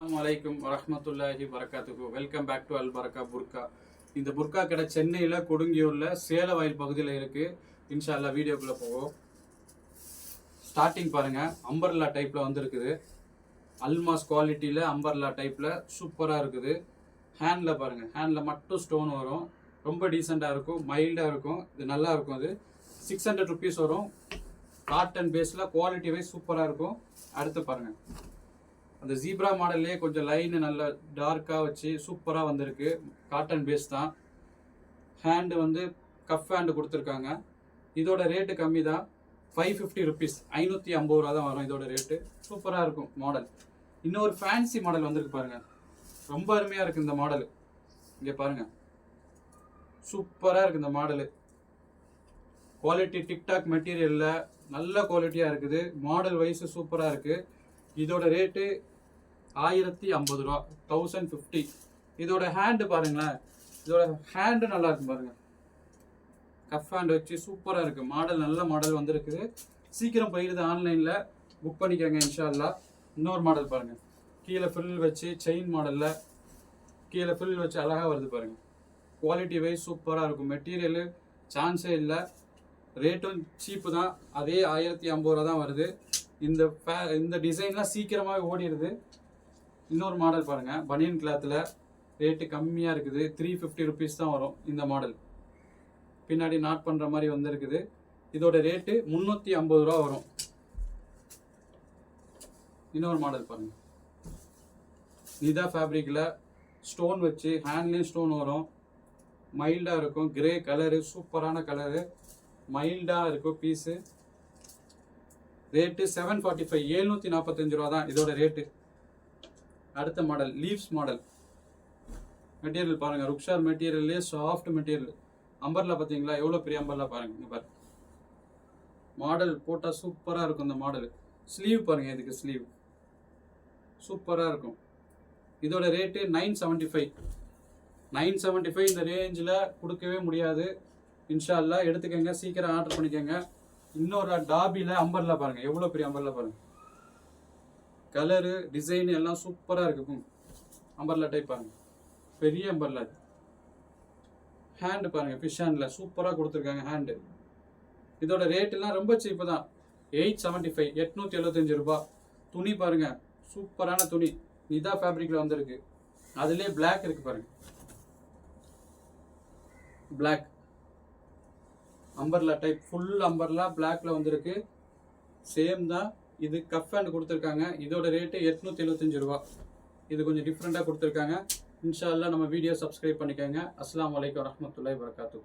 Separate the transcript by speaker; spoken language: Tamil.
Speaker 1: அலைக்கும் வரஹ்மத்துல்லாஹி வரகாத்துஹு. வெல்கம் பேக் டு அல் பரக்கா புர்கா. இந்த புர்கா கடை சென்னையில் கொடுங்கியூரில் சேலவாயில் பகுதியில் இருக்குது. இன்ஷா அல்லாஹ் வீடியோக்குள்ளே போவோம். ஸ்டார்டிங் பாருங்கள், அம்பர்லா டைப்பில் வந்துருக்குது. அல்மாஸ் குவாலிட்டியில் அம்பர்லா டைப்பில் சூப்பராக இருக்குது. ஹேண்டில் பாருங்கள், ஹேண்டில் மட்டும் ஸ்டோன் வரும். ரொம்ப டீசெண்டாக இருக்கும், மைல்டாக இருக்கும். இது நல்லா இருக்கும். இது 600 ருபீஸ் வரும். காட்டன் பேஸில் குவாலிட்டி வைஸ் சூப்பராக இருக்கும். அடுத்து பாருங்கள், அந்த ஜீப்ரா மாடல்லே கொஞ்சம் லைன் நல்லா டார்க்காக வச்சு சூப்பராக வந்திருக்கு. காட்டன் பேஸ் தான். ஹேண்டு வந்து கஃப் ஹேண்டு கொடுத்துருக்காங்க. இதோட ரேட்டு கம்மி தான், 550 ருபீஸ், 550 ரூபா தான் வரும் இதோட ரேட்டு. சூப்பராக இருக்கும் மாடல். இன்னொரு ஃபேன்சி மாடல் வந்திருக்கு பாருங்கள், ரொம்ப அருமையாக இருக்குது இந்த மாடல். இங்கே பாருங்கள், சூப்பராக இருக்குது இந்த மாடலு. குவாலிட்டி டிக்டாக் மெட்டீரியலில் நல்ல குவாலிட்டியாக இருக்குது. மாடல் வைஸ் சூப்பராக இருக்குது. இதோட ரேட்டு 1050 ரூபா, 1050. இதோட ஹேண்டு பாருங்களேன், இதோட ஹேண்டு நல்லா இருக்கும் பாருங்கள். கஃப் ஹேண்டு வச்சு சூப்பராக இருக்குது. மாடல் நல்ல மாடல் வந்திருக்குது. சீக்கிரம் போயிடுது, ஆன்லைனில் புக் பண்ணிக்கோங்க இன்ஷா அல்லாஹ். இன்னொரு மாடல் பாருங்கள், கீழே ஃபில் வச்சு செயின் மாடலில் கீழே ஃபில் வச்சு அழகாக வருது பாருங்கள். குவாலிட்டி வைஸ் சூப்பராக இருக்கும். மெட்டீரியலு சான்ஸே இல்லை. ரேட்டும் சீப்பு தான், அதே 1050 ரூபா தான் வருது. இந்த டிசைன்லாம் சீக்கிரமாக ஓடிடுது. இன்னொரு மாடல் பாருங்கள், பனியன் கிளாத்தில் ரேட்டு கம்மியாக இருக்குது. 350 ருபீஸ் தான் வரும் இந்த மாடல். பின்னாடி நாட் பண்ணுற மாதிரி வந்துருக்குது. இதோட ரேட்டு 350 ரூபா வரும். இன்னொரு மாடல் பாருங்கள், நிதா ஃபேப்ரிக்கில் ஸ்டோன் வச்சு ஹேண்ட்லேயும் ஸ்டோன் வரும். மைல்டாக இருக்கும். கிரே கலரு, சூப்பரான கலரு, மைல்டாக இருக்கும் பீஸு. ரேட்டு 745, 745 ரூபா தான் இதோட ரேட்டு. அடுத்த மாடல் லீவ்ஸ் மாடல். மெட்டீரியல் பாருங்கள், ருக்ஷார் மெட்டீரியல்லே சாஃப்ட் மெட்டீரியல். அம்பர்லா பார்த்தீங்களா, எவ்வளோ பெரிய அம்பர்லா பாருங்கள். இங்கே பாருங்கள், மாடல் போட்டால் சூப்பராக இருக்கும் இந்த மாடல். ஸ்லீவ் பாருங்கள், இதுக்கு ஸ்லீவ் சூப்பராக இருக்கும். இதோட ரேட்டு 975. 975 இந்த ரேஞ்சில் கொடுக்கவே முடியாது. இன்ஷா அல்லாஹ் எடுத்துக்கோங்க, சீக்கிரம் ஆர்டர் பண்ணிக்கோங்க. இன்னொரு டாபியில் அம்பர்லா பாருங்கள், எவ்வளோ பெரிய அம்பர்லா பாருங்கள். கலரு டிசைன் எல்லாம் சூப்பராக இருக்கும். அம்பர்லா டைப் பாருங்கள், பெரிய அம்பர்லா. ஹேண்டு பாருங்கள், ஃபிஷ் ஹேண்டில் சூப்பராக கொடுத்துருக்காங்க ஹேண்டு. இதோட ரேட்டெல்லாம் ரொம்ப சீப்பு தான், 875, 875 ரூபா. துணி பாருங்கள், சூப்பரான துணி. நிதா ஃபேப்ரிக்கில் வந்திருக்கு. அதுலேயே பிளாக் இருக்குது பாருங்கள், black umbrella type, full umbrella பிளாக்ல வந்திருக்கு. சேம் தான். இது கஃப் ஹேண்ட் கொடுத்துருக்காங்க. இதோட ரேட்டு 875 ரூபா. இது கொஞ்சம் டிஃப்ரெண்ட்டாக கொடுத்துருக்காங்க. இன்ஷா அல்லாஹ் நம்ம வீடியோ சப்ஸ்கிரைப் பண்ணிக்கோங்க. அஸ்ஸலாமு அலைக்கும் வரஹ்மத்துல்லாஹி வரகாத்துஹு.